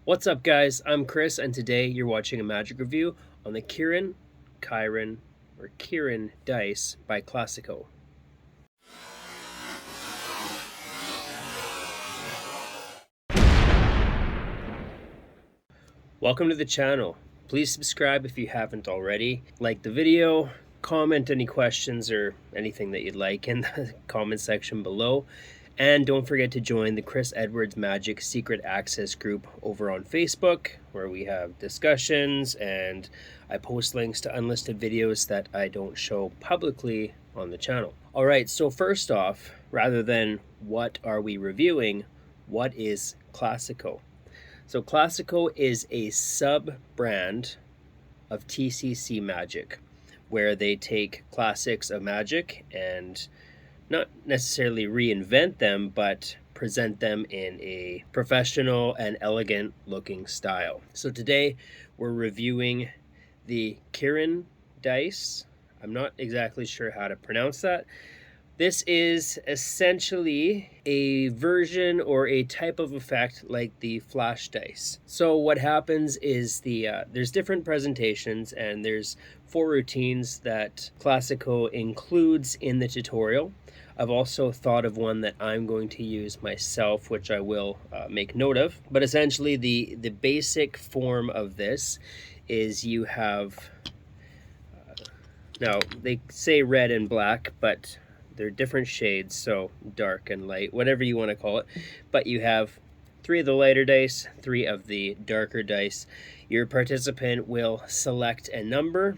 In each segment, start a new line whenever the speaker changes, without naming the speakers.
What's up, guys? I'm Chris, and today you're watching a magic review on the Kirin dice by Classicho. Welcome to the channel. Please subscribe if you haven't already. Like the video, comment any questions or anything that you'd like in the comment section below. And don't forget to join the Chris Edwards Magic Secret Access group over on Facebook, where we have discussions and I post links to unlisted videos that I don't show publicly on the channel. All right, so first off, rather than what are we reviewing, what is Classicho? So Classicho is a sub-brand of TCC Magic, where they take classics of magic and not necessarily reinvent them, but present them in a professional and elegant looking style. So today we're reviewing the Kirin dice. I'm not exactly sure how to pronounce that. This is essentially a version or a type of effect like the flash dice. So what happens is there's different presentations, and there's 4 routines that Classicho includes in the tutorial. I've also thought of one that I'm going to use myself, which I will make note of. But essentially the basic form of this is you have, now they say red and black, but they're different shades, so dark and light, whatever you want to call it. But you have 3 of the lighter dice, 3 of the darker dice. Your participant will select a number.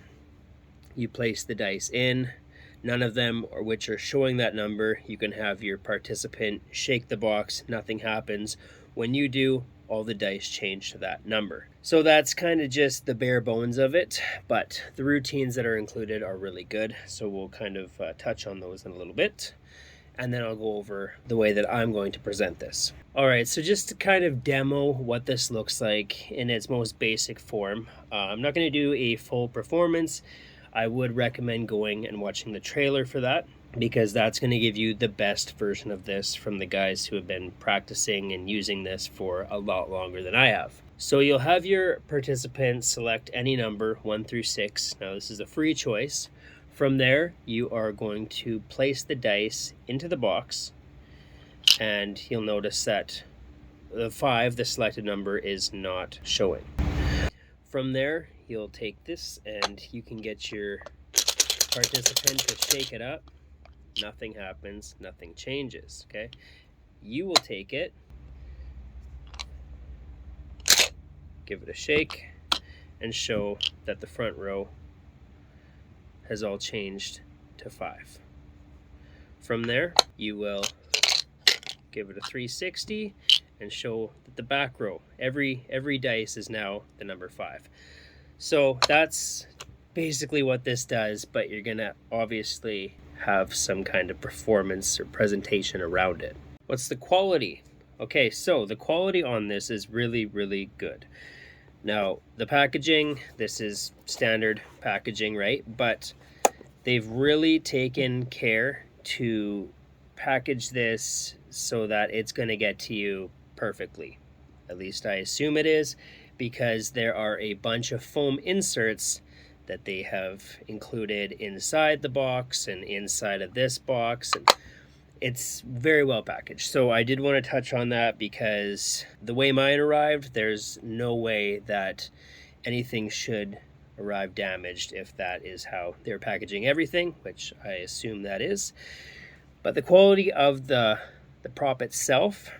You place the dice in. None of them or which are showing that number. You can have your participant shake the box. Nothing happens. When you do, all the dice change to that number. So that's kind of just the bare bones of it, but the routines that are included are really good. So we'll kind of touch on those in a little bit, and then I'll go over the way that I'm going to present this. All right, so just to kind of demo what this looks like in its most basic form, I'm not going to do a full performance. I would recommend going and watching the trailer for that, because that's going to give you the best version of this from the guys who have been practicing and using this for a lot longer than I have. So you'll have your participants select any number 1 through 6. Now this is a free choice. From there, you are going to place the dice into the box, and you'll notice that the 5, the selected number, is not showing. From there, you'll take this and you can get your participant to shake it up. Nothing happens, nothing changes, okay? You will take it, give it a shake, and show that the front row has all changed to 5. From there, you will give it a 360 and show that the back row, every dice is now the number 5. So that's basically what this does, but you're gonna obviously have some kind of performance or presentation around it. What's the quality? Okay, so the quality on this is really, really good. Now, the packaging, this is standard packaging, right? But they've really taken care to package this so that it's gonna get to you perfectly. At least I assume it is, because there are a bunch of foam inserts that they have included inside the box and inside of this box, and it's very well packaged. So I did want to touch on that, because the way mine arrived, there's no way that anything should arrive damaged if that is how they're packaging everything, which I assume that is. But the quality of the prop itself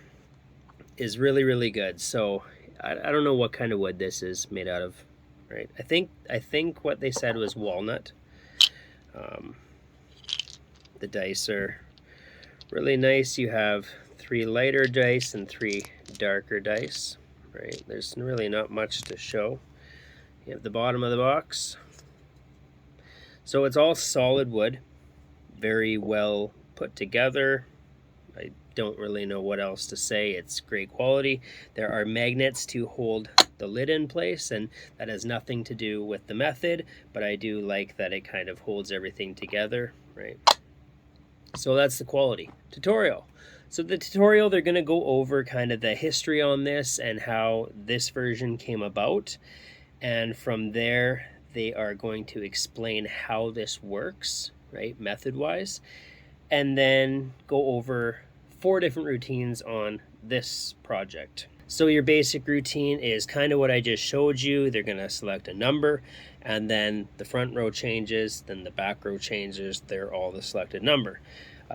is really, really good. So I don't know what kind of wood this is made out of, right? I think what they said was walnut. The dice are really nice. You have 3 lighter dice and 3 darker dice, right? There's really not much to show. You have the bottom of the box. So it's all solid wood, very well put together. I don't really know what else to say. It's great quality. There are magnets to hold the lid in place, and that has nothing to do with the method, but I do like that it kind of holds everything together, right? So that's the quality. Tutorial. So the tutorial, they're going to go over kind of the history on this and how this version came about. And from there, they are going to explain how this works, right, method-wise. And then go over 4 different routines on this project. So your basic routine is kind of what I just showed you. They're going to select a number, and then the front row changes, then the back row changes. They're all the selected number.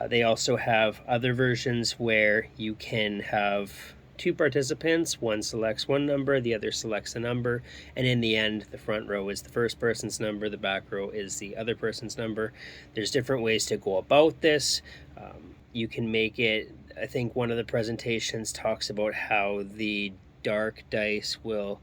They also have other versions where you can have 2 participants. One selects one number, the other selects a number, and in the end, the front row is the first person's number, the back row is the other person's number. There's different ways to go about this. You can make it, I think one of the presentations talks about how the dark dice will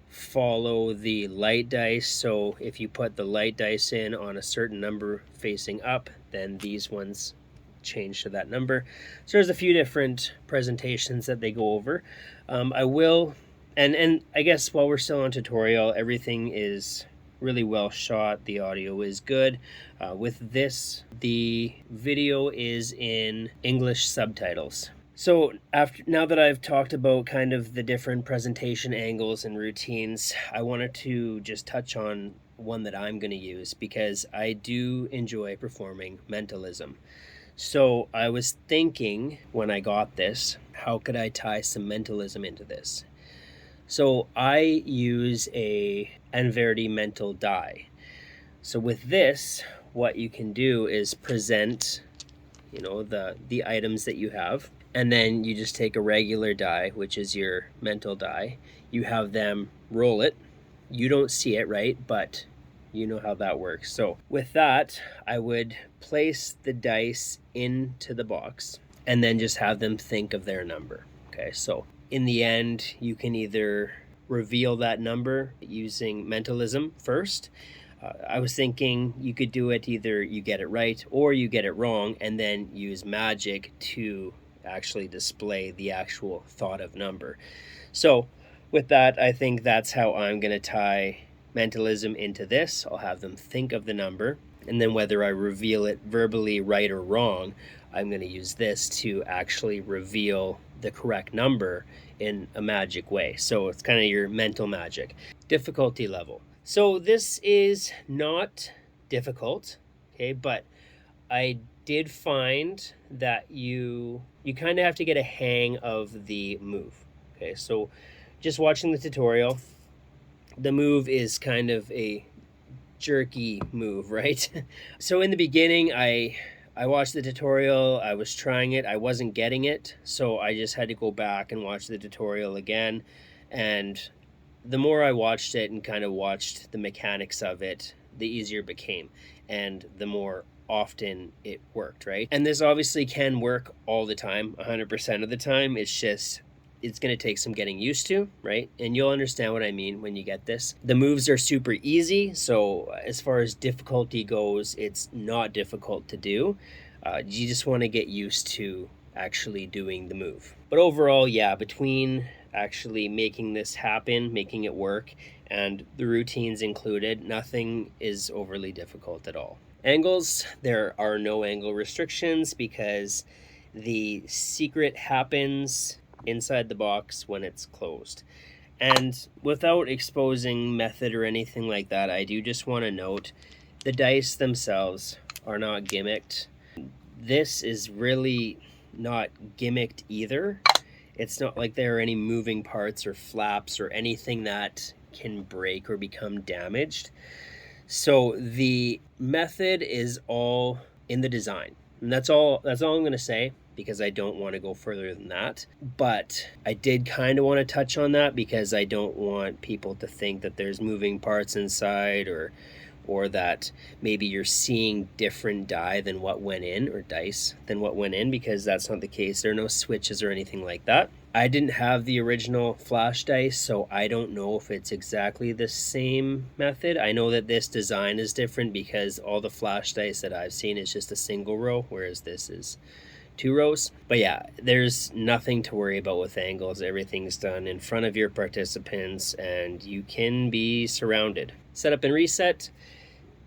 follow the light dice. So if you put the light dice in on a certain number facing up, then these ones change to that number. So there's a few different presentations that they go over. I will, and I guess while we're still on tutorial, everything is really well shot. The audio is good. With this, the video is in English subtitles. So now that I've talked about kind of the different presentation angles and routines, I wanted to just touch on one that I'm going to use because I do enjoy performing mentalism. So I was thinking when I got this, how could I tie some mentalism into this? So I use a Enverdi mental die. So with this, what you can do is present, the items that you have, and then you just take a regular die, which is your mental die. You have them roll it. You don't see it, right? But you know how that works. So with that, I would place the dice into the box and then just have them think of their number. Okay, so in the end, you can either reveal that number using mentalism first. I was thinking you could do it either you get it right or you get it wrong and then use magic to actually display the actual thought of number. So with that, I think that's how I'm going to tie mentalism into this. I'll have them think of the number, and then whether I reveal it verbally right or wrong, I'm going to use this to actually reveal the correct number in a magic way. So it's kind of your mental magic. Difficulty level. So this is not difficult, okay, but I did find that you kind of have to get a hang of the move. Okay, so just watching the tutorial, the move is kind of a jerky move, right? So in the beginning, I watched the tutorial, I was trying it, I wasn't getting it, so I just had to go back and watch the tutorial again. And the more I watched it and kind of watched the mechanics of it, the easier it became, and the more often it worked, right? And this obviously can work all the time, 100% of the time. It's going to take some getting used to, right? And you'll understand what I mean when you get this. The moves are super easy, so as far as difficulty goes, it's not difficult to do. You just want to get used to actually doing the move. But overall, yeah, between actually making this happen, making it work, and the routines included, nothing is overly difficult at all. Angles, there are no angle restrictions because the secret happens inside the box when it's closed. And without exposing method or anything like that, I do just want to note the dice themselves are not gimmicked. This is really not gimmicked either. It's not like there are any moving parts or flaps or anything that can break or become damaged. So the method is all in the design. And that's all I'm going to say, because I don't want to go further than that. But I did kind of want to touch on that because I don't want people to think that there's moving parts inside or that maybe you're seeing different die than what went in, or dice than what went in, because that's not the case. There are no switches or anything like that. I didn't have the original flash dice, so I don't know if it's exactly the same method. I know that this design is different because all the flash dice that I've seen is just a single row, whereas this is 2 rows. But yeah, there's nothing to worry about with angles. Everything's done in front of your participants and you can be surrounded. Setup and reset.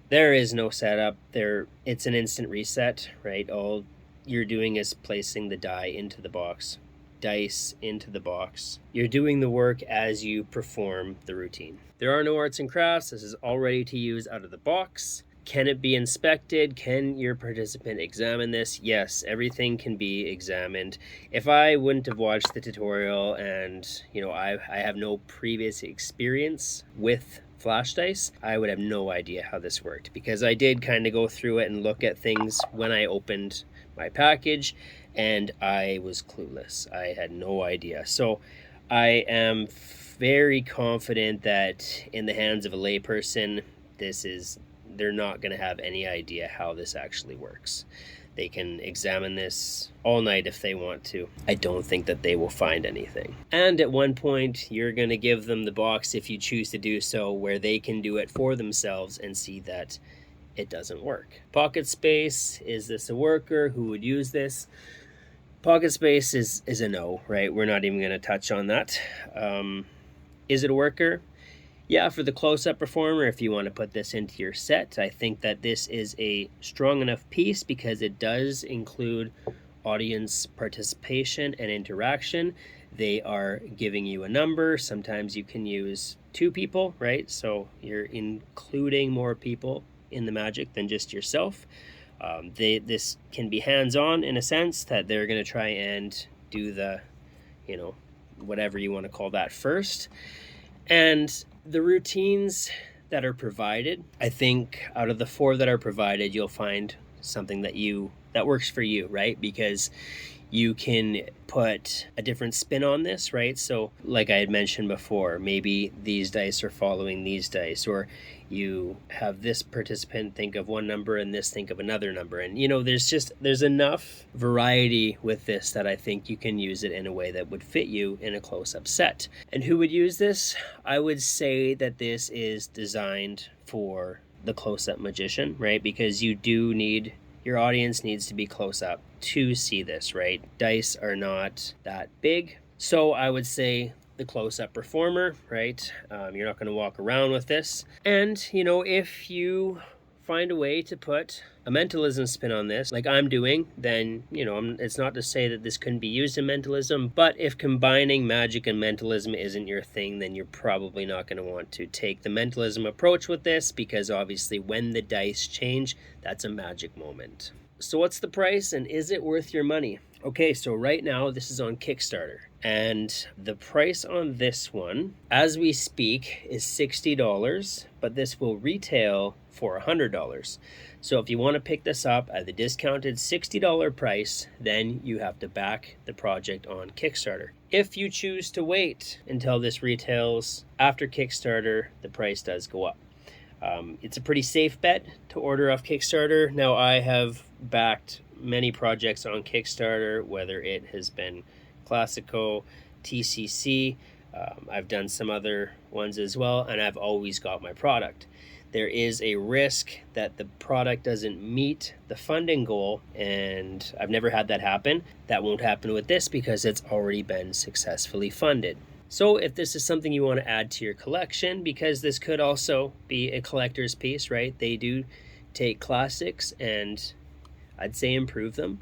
There is no setup. It's an instant reset, right? All you're doing is placing the die into the box, dice into the box. You're doing the work as you perform the routine. There are no arts and crafts. This is all ready to use out of the box. Can it be inspected? Can your participant examine this? Yes, everything can be examined. If I wouldn't have watched the tutorial and, I have no previous experience with flash dice, I would have no idea how this worked, because I did kind of go through it and look at things when I opened my package, and I was clueless. I had no idea. So I am very confident that in the hands of a layperson, they're not going to have any idea how this actually works. They can examine this all night if they want to. I don't think that they will find anything. And at one point, you're going to give them the box, if you choose to do so, where they can do it for themselves and see that it doesn't work. Pocket space, is this a worker? Who would use this? Pocket space is a no, right? We're not even going to touch on that. Is it a worker? Yeah, for the close-up performer, if you want to put this into your set, I think that this is a strong enough piece because it does include audience participation and interaction. They are giving you a number. Sometimes you can use 2 people, right? So you're including more people in the magic than just yourself. This can be hands-on in a sense that they're going to try and do the, whatever you want to call that first. And the routines that are provided, I think out of the 4 that are provided, you'll find something that works for you, right? Because you can put a different spin on this, right? So like I had mentioned before, maybe these dice are following these dice, or you have this participant think of one number and this think of another number. And there's enough variety with this that I think you can use it in a way that would fit you in a close-up set. And who would use this? I would say that this is designed for the close-up magician, right? Because your audience needs to be close up to see this, right? Dice are not that big. So I would say the close-up performer, right? You're not going to walk around with this. And, if you find a way to put a mentalism spin on this, like I'm doing, then, it's not to say that this couldn't be used in mentalism, but if combining magic and mentalism isn't your thing, then you're probably not going to want to take the mentalism approach with this, because obviously when the dice change, that's a magic moment. So what's the price, and is it worth your money? Okay, so right now this is on Kickstarter, and the price on this one, as we speak, is $60, but this will retail for $100. So if you want to pick this up at the discounted $60 price, then you have to back the project on Kickstarter. If you choose to wait until this retails after Kickstarter, the price does go up. It's a pretty safe bet to order off Kickstarter. Now, I have backed many projects on Kickstarter, whether it has been Classicho, TCC. I've done some other ones as well, and I've always got my product. There is a risk that the product doesn't meet the funding goal, and I've never had that happen. That won't happen with this because it's already been successfully funded. So if this is something you want to add to your collection, because this could also be a collector's piece, right? They do take classics and I'd say improve them.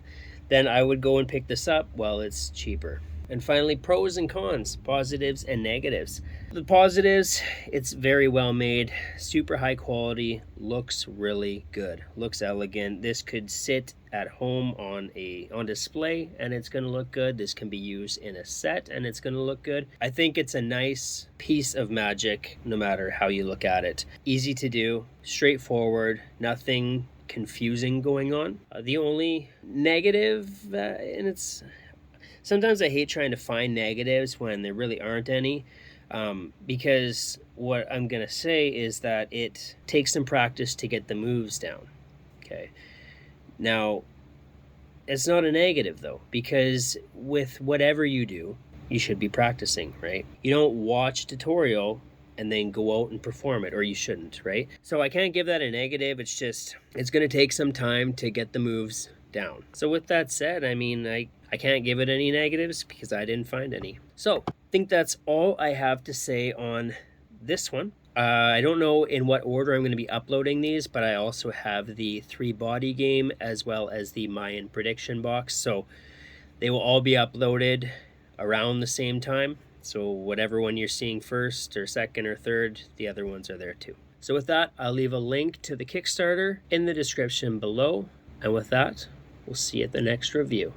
Then I would go and pick this up while it's cheaper. And finally, pros and cons, positives and negatives. The positives, it's very well made, super high quality, looks really good, looks elegant. This could sit at home on display and it's going to look good. This can be used in a set and it's going to look good. I think it's a nice piece of magic no matter how you look at it. Easy to do, straightforward, nothing confusing going on. The only negative, and it's sometimes I hate trying to find negatives when there really aren't any, because what I'm going to say is that it takes some practice to get the moves down. Okay. Now, it's not a negative though, because with whatever you do, you should be practicing, right? You don't watch a tutorial and then go out and perform it, or you shouldn't, right? So I can't give that a negative. It's just, it's going to take some time to get the moves down. So with that said, I mean, I can't give it any negatives because I didn't find any. So I think that's all I have to say on this one. I don't know in what order I'm going to be uploading these, but I also have the 3-body game as well as the Mayan prediction box. So they will all be uploaded around the same time. So whatever one you're seeing first or second or third, the other ones are there too. So with that, I'll leave a link to the Kickstarter in the description below. And with that, we'll see you at the next review.